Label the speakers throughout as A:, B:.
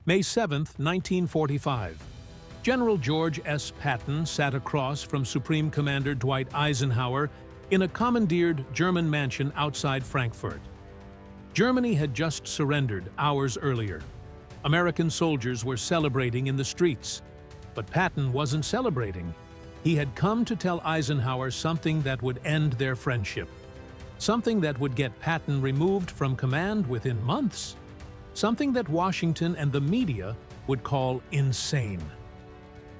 A: May 7, 1945. General George S. Patton sat across from Supreme Commander Dwight Eisenhower in a commandeered German mansion outside Frankfurt. Germany had just surrendered hours earlier. American soldiers were celebrating in the streets. But Patton wasn't celebrating. He had come to tell Eisenhower something that would end their friendship. Something that would get Patton removed from command within months. Something that Washington and the media would call insane.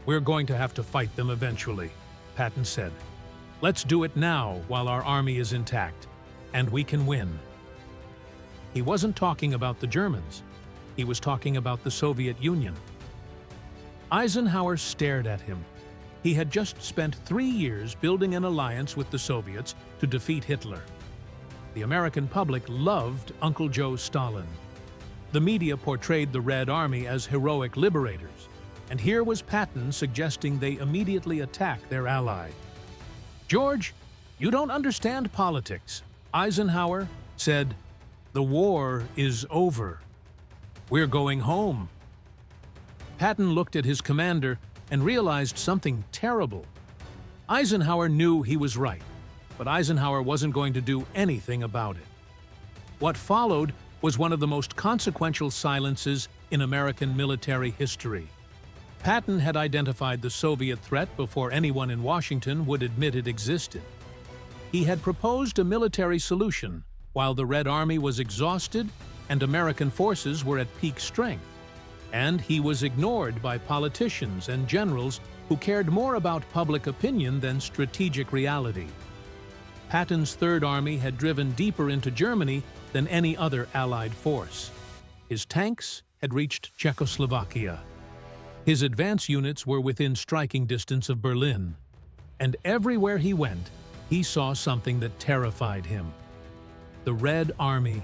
A: "We're going to have to fight them eventually," Patton said. "Let's do it now while our army is intact, and we can win." He wasn't talking about the Germans. He was talking about the Soviet Union. Eisenhower stared at him. He had just spent 3 years building an alliance with the Soviets to defeat Hitler. The American public loved Uncle Joe Stalin. The media portrayed the Red Army as heroic liberators, and here was Patton suggesting they immediately attack their ally. "George, you don't understand politics," Eisenhower said. "The war is over. We're going home." Patton looked at his commander and realized something terrible. Eisenhower knew he was right, but Eisenhower wasn't going to do anything about it. What followed was one of the most consequential silences in American military history. Patton had identified the Soviet threat before anyone in Washington would admit it existed. He had proposed a military solution while the Red Army was exhausted and American forces were at peak strength. And he was ignored by politicians and generals who cared more about public opinion than strategic reality. Patton's Third Army had driven deeper into Germany than any other Allied force. His tanks had reached Czechoslovakia. His advance units were within striking distance of Berlin. And everywhere he went, he saw something that terrified him. The Red Army.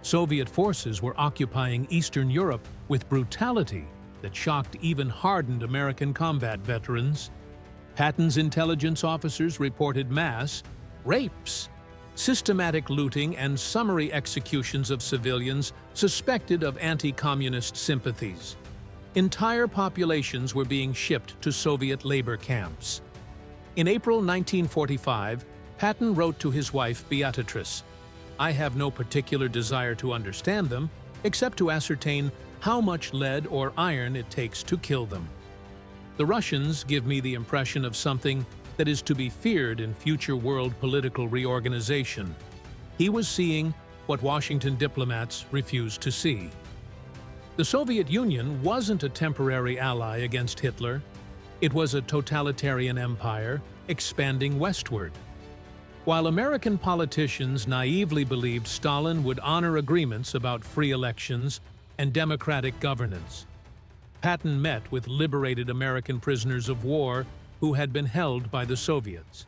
A: Soviet forces were occupying Eastern Europe with brutality that shocked even hardened American combat veterans. Patton's intelligence officers reported mass rapes, systematic looting, and summary executions of civilians suspected of anti-communist sympathies. Entire populations were being shipped to Soviet labor camps. In April 1945, Patton wrote to his wife Beatrice, "I have no particular desire to understand them, except to ascertain how much lead or iron it takes to kill them. The Russians give me the impression of something that is to be feared in future world political reorganization." He was seeing what Washington diplomats refused to see. The Soviet Union wasn't a temporary ally against Hitler. It was a totalitarian empire expanding westward. While American politicians naively believed Stalin would honor agreements about free elections and democratic governance, Patton met with liberated American prisoners of war who had been held by the Soviets.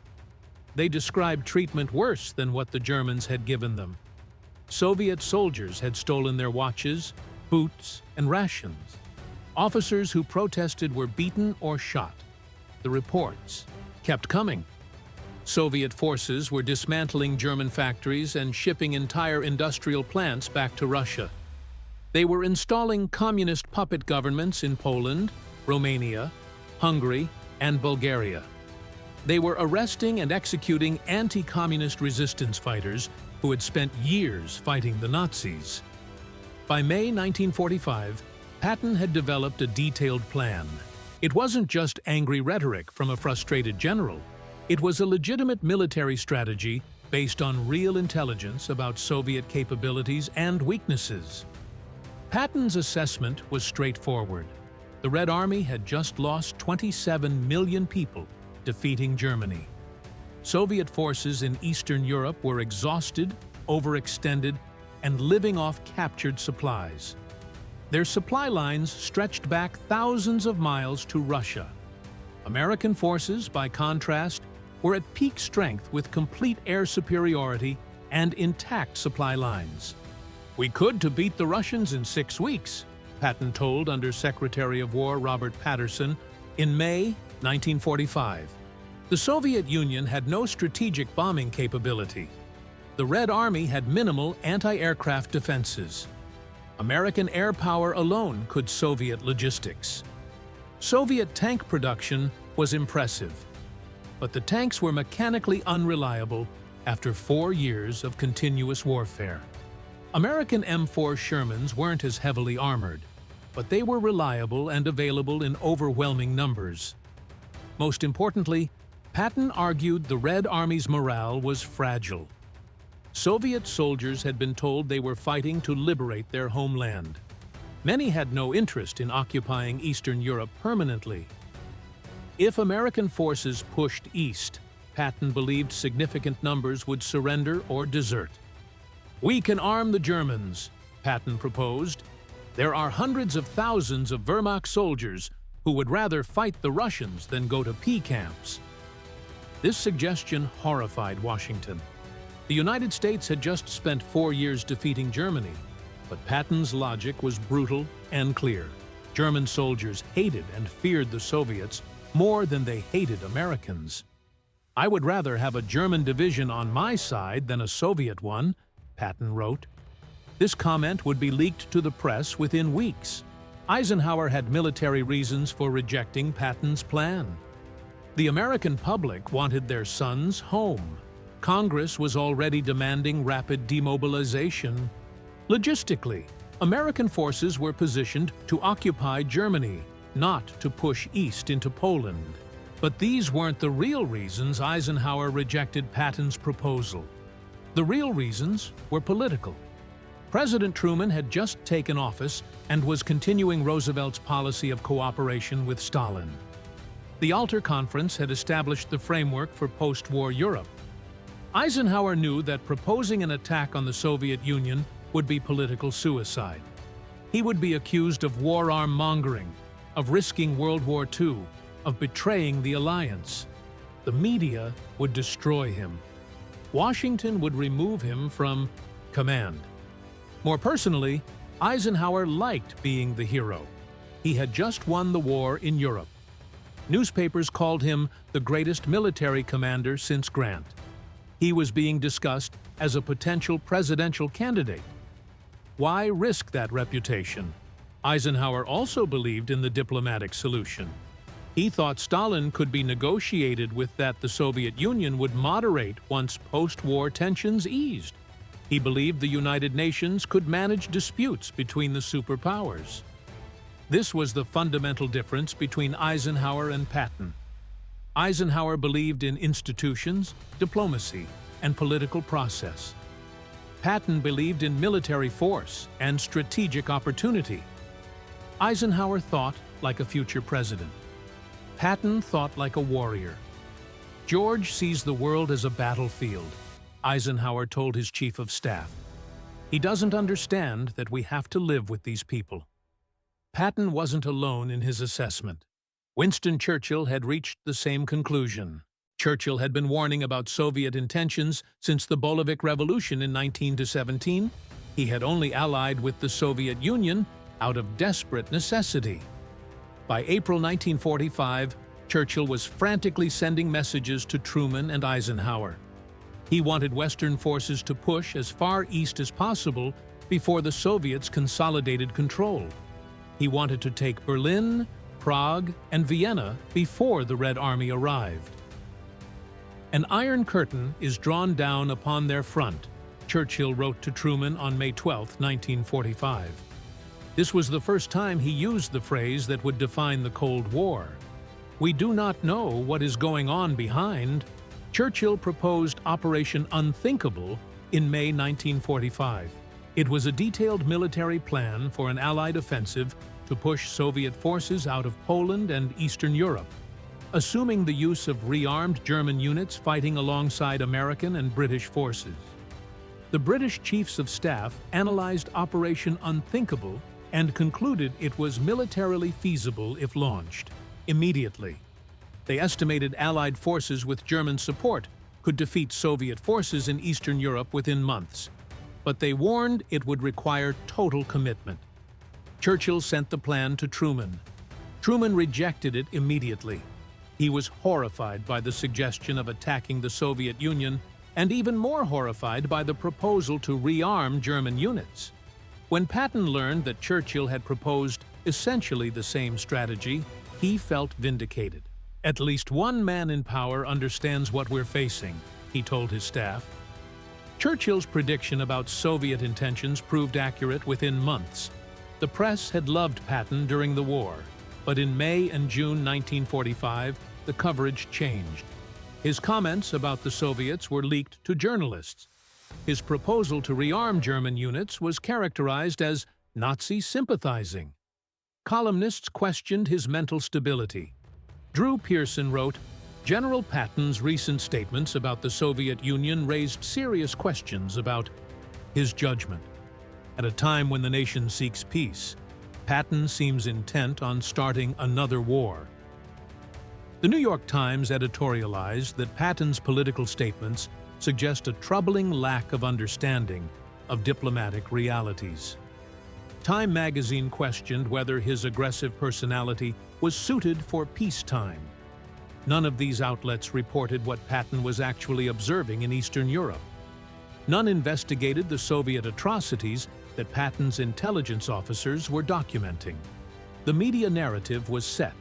A: They described treatment worse than what the Germans had given them. Soviet soldiers had stolen their watches, boots, and rations. Officers who protested were beaten or shot. The reports kept coming. Soviet forces were dismantling German factories and shipping entire industrial plants back to Russia. They were installing communist puppet governments in Poland, Romania, Hungary, and Bulgaria. They were arresting and executing anti-communist resistance fighters who had spent years fighting the Nazis. By May 1945, Patton had developed a detailed plan. It wasn't just angry rhetoric from a frustrated general. It was a legitimate military strategy based on real intelligence about Soviet capabilities and weaknesses. Patton's assessment was straightforward. The Red Army had just lost 27 million people defeating Germany. Soviet forces in Eastern Europe were exhausted, overextended, and living off captured supplies. Their supply lines stretched back thousands of miles to Russia. American forces, by contrast, were at peak strength with complete air superiority and intact supply lines. "We could to beat the Russians in 6 weeks," Patton told Under Secretary of War Robert Patterson in May 1945. The Soviet Union had no strategic bombing capability. The Red Army had minimal anti-aircraft defenses. American air power alone could Soviet logistics. Soviet tank production was impressive, but the tanks were mechanically unreliable after 4 years of continuous warfare. American M4 Shermans weren't as heavily armored, but they were reliable and available in overwhelming numbers. Most importantly, Patton argued the Red Army's morale was fragile. Soviet soldiers had been told they were fighting to liberate their homeland. Many had no interest in occupying Eastern Europe permanently. If American forces pushed east, Patton believed significant numbers would surrender or desert. "We can arm the Germans," Patton proposed. "There are hundreds of thousands of Wehrmacht soldiers who would rather fight the Russians than go to P camps." This suggestion horrified Washington. The United States had just spent 4 years defeating Germany, but Patton's logic was brutal and clear. German soldiers hated and feared the Soviets more than they hated Americans. "I would rather have a German division on my side than a Soviet one," Patton wrote. This comment would be leaked to the press within weeks. Eisenhower had military reasons for rejecting Patton's plan. The American public wanted their sons home. Congress was already demanding rapid demobilization. Logistically, American forces were positioned to occupy Germany, not to push east into Poland. But these weren't the real reasons Eisenhower rejected Patton's proposal. The real reasons were political. President Truman had just taken office and was continuing Roosevelt's policy of cooperation with Stalin. The Alta Conference had established the framework for post-war Europe. Eisenhower knew that proposing an attack on the Soviet Union would be political suicide. He would be accused of warmongering, of risking World War II, of betraying the alliance. The media would destroy him. Washington would remove him from command. More personally, Eisenhower liked being the hero. He had just won the war in Europe. Newspapers called him the greatest military commander since Grant. He was being discussed as a potential presidential candidate. Why risk that reputation? Eisenhower also believed in the diplomatic solution. He thought Stalin could be negotiated with, that the Soviet Union would moderate once post-war tensions eased. He believed the United Nations could manage disputes between the superpowers. This was the fundamental difference between Eisenhower and Patton. Eisenhower believed in institutions, diplomacy, and political process. Patton believed in military force and strategic opportunity. Eisenhower thought like a future president. Patton thought like a warrior. "George sees the world as a battlefield," Eisenhower told his chief of staff. "He doesn't understand that we have to live with these people." Patton wasn't alone in his assessment. Winston Churchill had reached the same conclusion. Churchill had been warning about Soviet intentions since the Bolshevik Revolution in 1917. He had only allied with the Soviet Union out of desperate necessity. By April 1945, Churchill was frantically sending messages to Truman and Eisenhower. He wanted Western forces to push as far east as possible before the Soviets consolidated control. He wanted to take Berlin, Prague, and Vienna before the Red Army arrived. "An iron curtain is drawn down upon their front," Churchill wrote to Truman on May 12, 1945. This was the first time he used the phrase that would define the Cold War. "We do not know what is going on behind." Churchill proposed Operation Unthinkable in May 1945. It was a detailed military plan for an Allied offensive to push Soviet forces out of Poland and Eastern Europe, assuming the use of rearmed German units fighting alongside American and British forces. The British Chiefs of Staff analyzed Operation Unthinkable and concluded it was militarily feasible if launched immediately. They estimated Allied forces with German support could defeat Soviet forces in Eastern Europe within months, but they warned it would require total commitment. Churchill sent the plan to Truman. Truman rejected it immediately. He was horrified by the suggestion of attacking the Soviet Union and even more horrified by the proposal to rearm German units. When Patton learned that Churchill had proposed essentially the same strategy, he felt vindicated. "At least one man in power understands what we're facing," he told his staff. Churchill's prediction about Soviet intentions proved accurate within months. The press had loved Patton during the war, but in May and June 1945, the coverage changed. His comments about the Soviets were leaked to journalists. His proposal to rearm German units was characterized as Nazi sympathizing. Columnists questioned his mental stability. Drew Pearson wrote, "General Patton's recent statements about the Soviet Union raised serious questions about his judgment. At a time when the nation seeks peace, Patton seems intent on starting another war." The New York Times editorialized that Patton's political statements suggest a troubling lack of understanding of diplomatic realities. Time magazine questioned whether his aggressive personality was suited for peacetime. None of these outlets reported what Patton was actually observing in Eastern Europe. None investigated the Soviet atrocities that Patton's intelligence officers were documenting. The media narrative was set.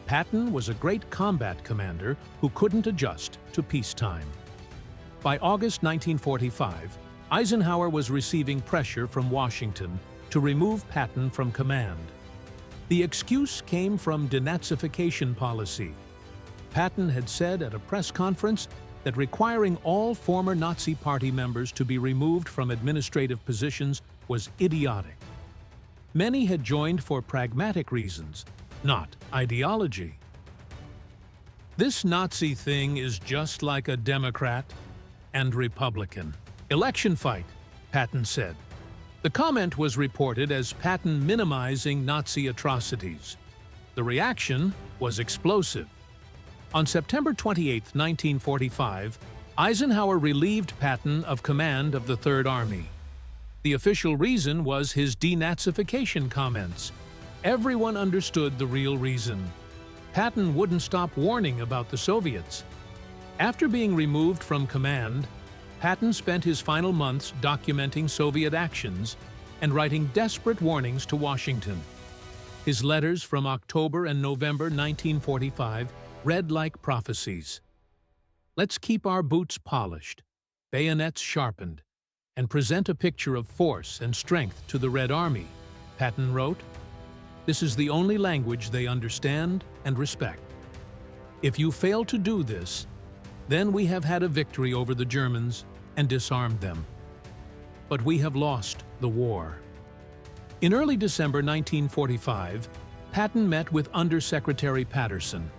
A: Patton was a great combat commander who couldn't adjust to peacetime. By August 1945, Eisenhower was receiving pressure from Washington to remove Patton from command. The excuse came from denazification policy. Patton had said at a press conference that requiring all former Nazi Party members to be removed from administrative positions was idiotic. Many had joined for pragmatic reasons, not ideology. "This Nazi thing is just like a Democrat and Republican election fight," Patton said. The comment was reported as Patton minimizing Nazi atrocities. The reaction was explosive. On September 28, 1945, Eisenhower relieved Patton of command of the Third Army. The official reason was his denazification comments. Everyone understood the real reason. Patton wouldn't stop warning about the Soviets. After being removed from command, Patton spent his final months documenting Soviet actions and writing desperate warnings to Washington. His letters from October and November 1945 read like prophecies. "Let's keep our boots polished, bayonets sharpened, and present a picture of force and strength to the Red Army," Patton wrote. "This is the only language they understand and respect. If you fail to do this, then we have had a victory over the Germans and disarmed them. But we have lost the war." In early December 1945, Patton met with Undersecretary Patterson.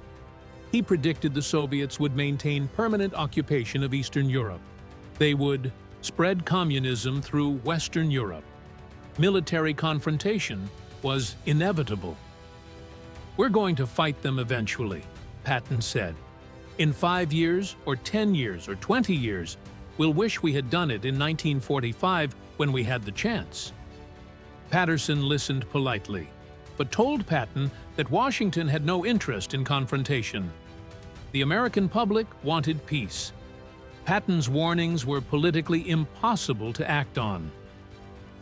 A: He predicted the Soviets would maintain permanent occupation of Eastern Europe. They would spread communism through Western Europe. Military confrontation was inevitable. "We're going to fight them eventually," Patton said. "In 5 years, or 10 years, or 20 years, we'll wish we had done it in 1945 when we had the chance." Patterson listened politely, but told Patton that Washington had no interest in confrontation. The American public wanted peace. Patton's warnings were politically impossible to act on.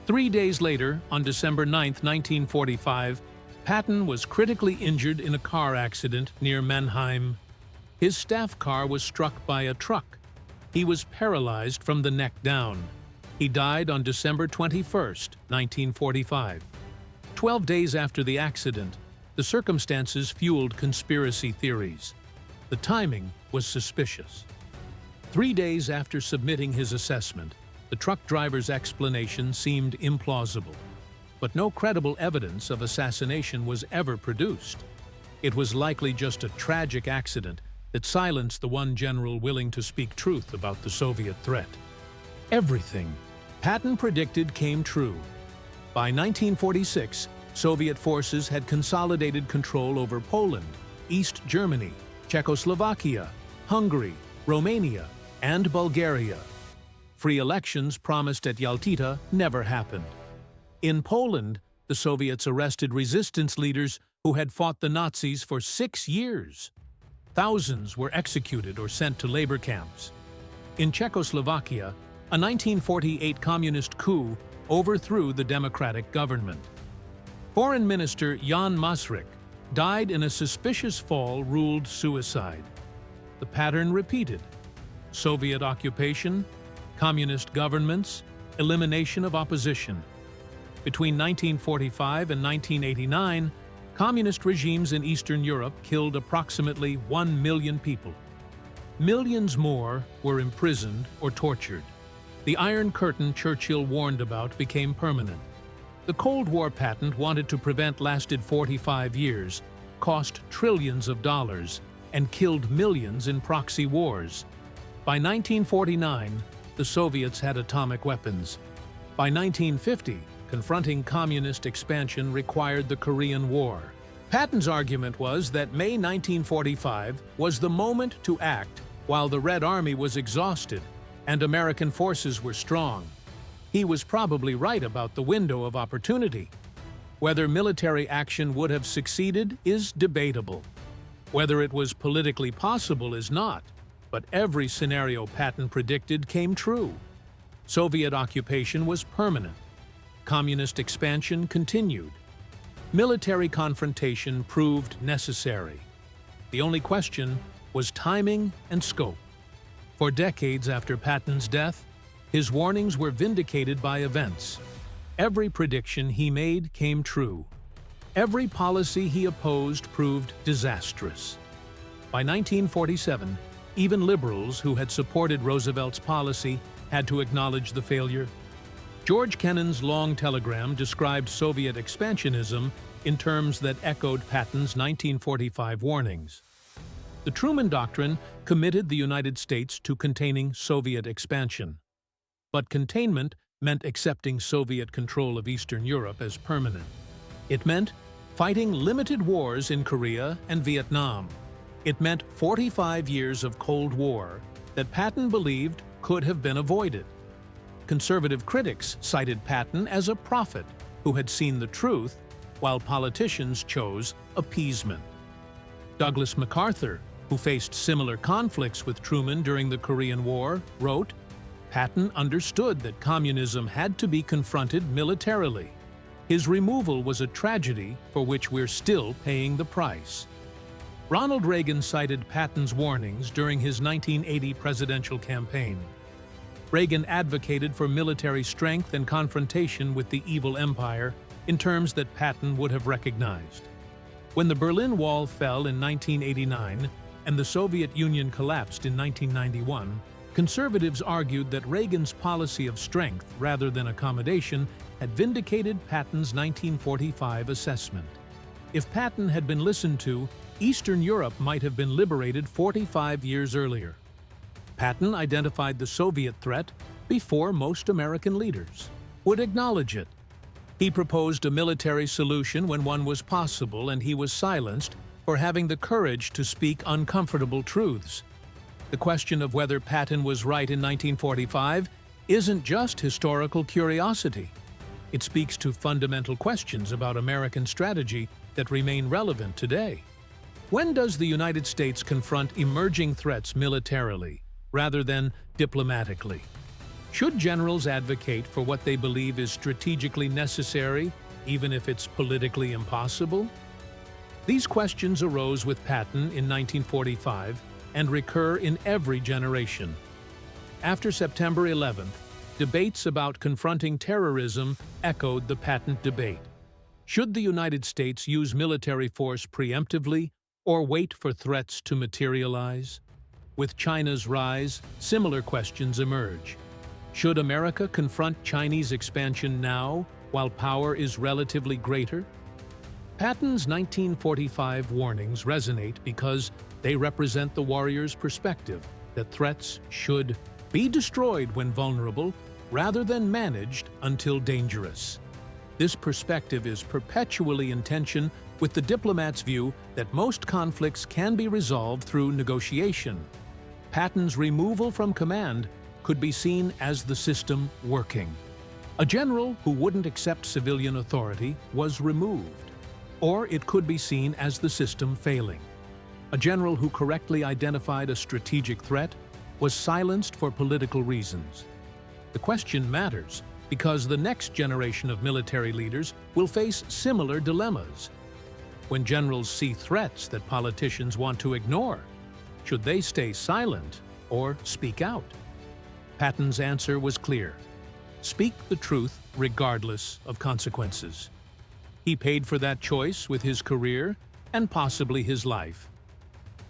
A: 3 days later, on December 9, 1945, Patton was critically injured in a car accident near Mannheim. His staff car was struck by a truck. He was paralyzed from the neck down. He died on December 21, 1945. 12 days after the accident, the circumstances fueled conspiracy theories. The timing was suspicious. 3 days after submitting his assessment, the truck driver's explanation seemed implausible. But no credible evidence of assassination was ever produced. It was likely just a tragic accident that silenced the one general willing to speak truth about the Soviet threat. Everything Patton predicted came true. By 1946, Soviet forces had consolidated control over Poland, East Germany, Czechoslovakia, Hungary, Romania, and Bulgaria. Free elections promised at Yaltita never happened. In Poland, the Soviets arrested resistance leaders who had fought the Nazis for 6 years. Thousands were executed or sent to labor camps. In Czechoslovakia, a 1948 communist coup overthrew the democratic government. Foreign Minister Jan Masaryk died in a suspicious fall ruled suicide. The pattern repeated: Soviet occupation, communist governments, elimination of opposition. Between 1945 and 1989, communist regimes in Eastern Europe killed approximately 1 million people. Millions more were imprisoned or tortured. The Iron Curtain Churchill warned about became permanent. The Cold War patent wanted to prevent lasted 45 years, cost trillions of dollars, and killed millions in proxy wars. By 1949, the Soviets had atomic weapons. By 1950, confronting communist expansion required the Korean War. Patton's argument was that May 1945 was the moment to act while the Red Army was exhausted and American forces were strong. He was probably right about the window of opportunity. Whether military action would have succeeded is debatable. Whether it was politically possible is not, but every scenario Patton predicted came true. Soviet occupation was permanent. Communist expansion continued. Military confrontation proved necessary. The only question was timing and scope. For decades after Patton's death, his warnings were vindicated by events. Every prediction he made came true. Every policy he opposed proved disastrous. By 1947, even liberals who had supported Roosevelt's policy had to acknowledge the failure. George Kennan's long telegram described Soviet expansionism in terms that echoed Patton's 1945 warnings. The Truman Doctrine committed the United States to containing Soviet expansion. But containment meant accepting Soviet control of Eastern Europe as permanent. It meant fighting limited wars in Korea and Vietnam. It meant 45 years of Cold War that Patton believed could have been avoided. Conservative critics cited Patton as a prophet who had seen the truth, while politicians chose appeasement. Douglas MacArthur, who faced similar conflicts with Truman during the Korean War, wrote, "Patton understood that communism had to be confronted militarily. His removal was a tragedy for which we're still paying the price." Ronald Reagan cited Patton's warnings during his 1980 presidential campaign. Reagan advocated for military strength and confrontation with the evil empire in terms that Patton would have recognized. When the Berlin Wall fell in 1989 and the Soviet Union collapsed in 1991, conservatives argued that Reagan's policy of strength rather than accommodation had vindicated Patton's 1945 assessment. If Patton had been listened to, Eastern Europe might have been liberated 45 years earlier. Patton identified the Soviet threat before most American leaders would acknowledge it. He proposed a military solution when one was possible, and he was silenced for having the courage to speak uncomfortable truths. The question of whether Patton was right in 1945 isn't just historical curiosity. It speaks to fundamental questions about American strategy that remain relevant today. When does the United States confront emerging threats militarily rather than diplomatically? Should generals advocate for what they believe is strategically necessary, even if it's politically impossible? These questions arose with Patton in 1945 and recur in every generation. After September 11th, debates about confronting terrorism echoed the Patton debate. Should the United States use military force preemptively or wait for threats to materialize? With China's rise, similar questions emerge. Should America confront Chinese expansion now, while power is relatively greater? Patton's 1945 warnings resonate because they represent the warrior's perspective that threats should be destroyed when vulnerable rather than managed until dangerous. This perspective is perpetually in tension with the diplomat's view that most conflicts can be resolved through negotiation. Patton's removal from command could be seen as the system working. A general who wouldn't accept civilian authority was removed. Or it could be seen as the system failing. A general who correctly identified a strategic threat was silenced for political reasons. The question matters: because the next generation of military leaders will face similar dilemmas. When generals see threats that politicians want to ignore, should they stay silent or speak out? Patton's answer was clear: speak the truth regardless of consequences. He paid for that choice with his career and possibly his life.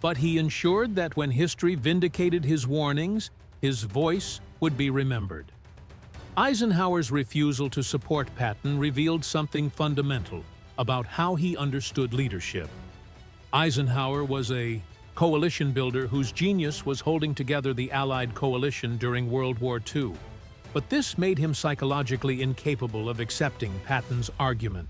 A: But he ensured that when history vindicated his warnings, his voice would be remembered. Eisenhower's refusal to support Patton revealed something fundamental about how he understood leadership. Eisenhower was a coalition builder whose genius was holding together the Allied coalition during World War II. But this made him psychologically incapable of accepting Patton's argument.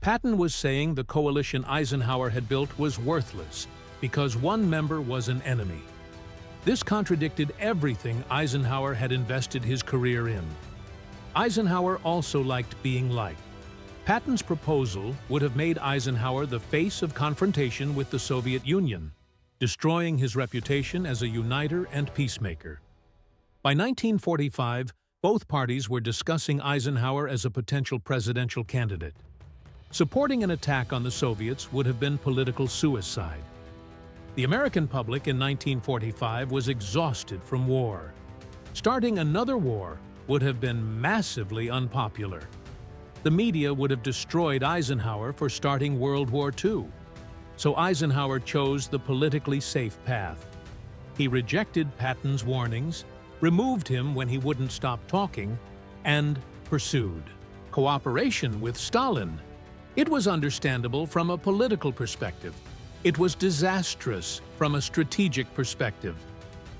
A: Patton was saying the coalition Eisenhower had built was worthless because one member was an enemy. This contradicted everything Eisenhower had invested his career in. Eisenhower also liked being liked. Patton's proposal would have made Eisenhower the face of confrontation with the Soviet Union, destroying his reputation as a uniter and peacemaker. By 1945, both parties were discussing Eisenhower as a potential presidential candidate. Supporting an attack on the Soviets would have been political suicide. The American public in 1945 was exhausted from war. Starting another war would have been massively unpopular. The media would have destroyed Eisenhower for starting World War II. So Eisenhower chose the politically safe path. He rejected Patton's warnings, removed him when he wouldn't stop talking, and pursued cooperation with Stalin. It was understandable from a political perspective. It was disastrous from a strategic perspective.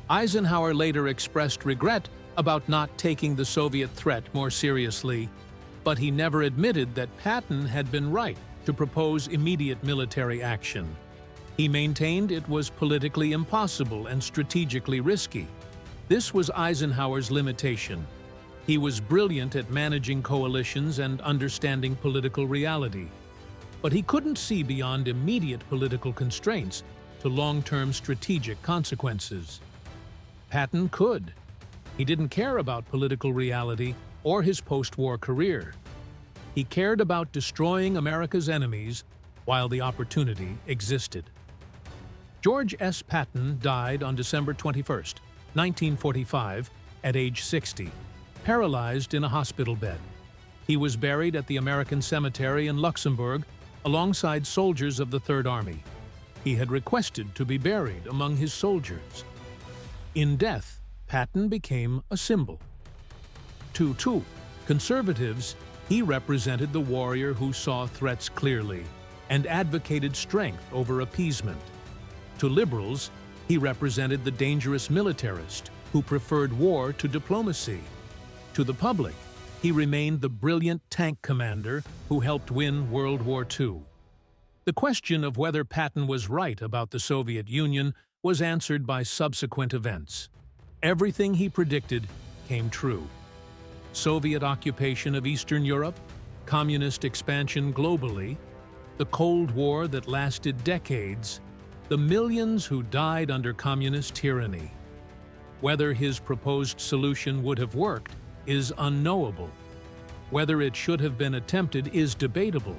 A: Eisenhower later expressed regret about not taking the Soviet threat more seriously, but he never admitted that Patton had been right to propose immediate military action. He maintained it was politically impossible and strategically risky. This was Eisenhower's limitation. He was brilliant at managing coalitions and understanding political reality. But he couldn't see beyond immediate political constraints to long-term strategic consequences. Patton could. He didn't care about political reality or his post-war career. He cared about destroying America's enemies while the opportunity existed. George S. Patton died on December 21, 1945, at age 60, paralyzed in a hospital bed. He was buried at the American Cemetery in Luxembourg alongside soldiers of the Third Army. He had requested to be buried among his soldiers. In death, Patton became a symbol. To conservatives, he represented the warrior who saw threats clearly and advocated strength over appeasement. To liberals, he represented the dangerous militarist who preferred war to diplomacy. To the public, he remained the brilliant tank commander who helped win World War II. The question of whether Patton was right about the Soviet Union was answered by subsequent events. Everything he predicted came true. Soviet occupation of Eastern Europe, communist expansion globally, the Cold War that lasted decades, the millions who died under communist tyranny. Whether his proposed solution would have worked is unknowable. Whether it should have been attempted is debatable.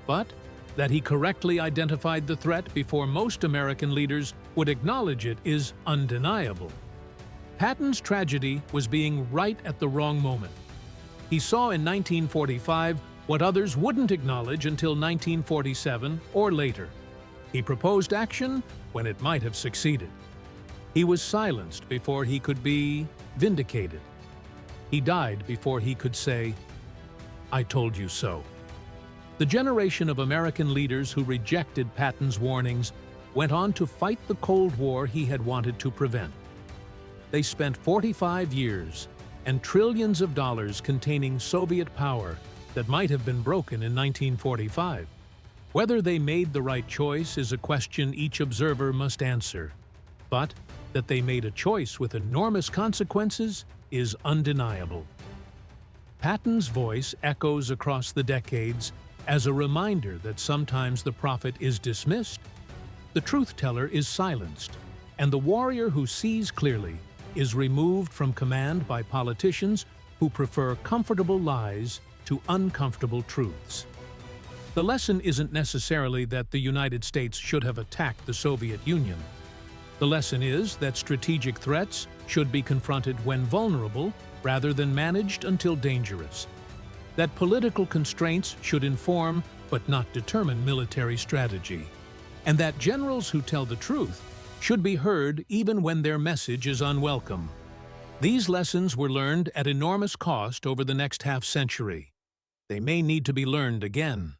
A: But that he correctly identified the threat before most American leaders would acknowledge it is undeniable. Patton's tragedy was being right at the wrong moment. He saw in 1945 what others wouldn't acknowledge until 1947 or later. He proposed action when it might have succeeded. He was silenced before he could be vindicated. He died before he could say, "I told you so." The generation of American leaders who rejected Patton's warnings went on to fight the Cold War he had wanted to prevent. They spent 45 years and trillions of dollars containing Soviet power that might have been broken in 1945. Whether they made the right choice is a question each observer must answer. But that they made a choice with enormous consequences is undeniable. Patton's voice echoes across the decades as a reminder that sometimes the prophet is dismissed, the truth-teller is silenced, and the warrior who sees clearly is removed from command by politicians who prefer comfortable lies to uncomfortable truths. The lesson isn't necessarily that the United States should have attacked the Soviet Union. The lesson is that strategic threats should be confronted when vulnerable rather than managed until dangerous. That political constraints should inform but not determine military strategy. And that generals who tell the truth should be heard even when their message is unwelcome. These lessons were learned at enormous cost over the next half-century. They may need to be learned again.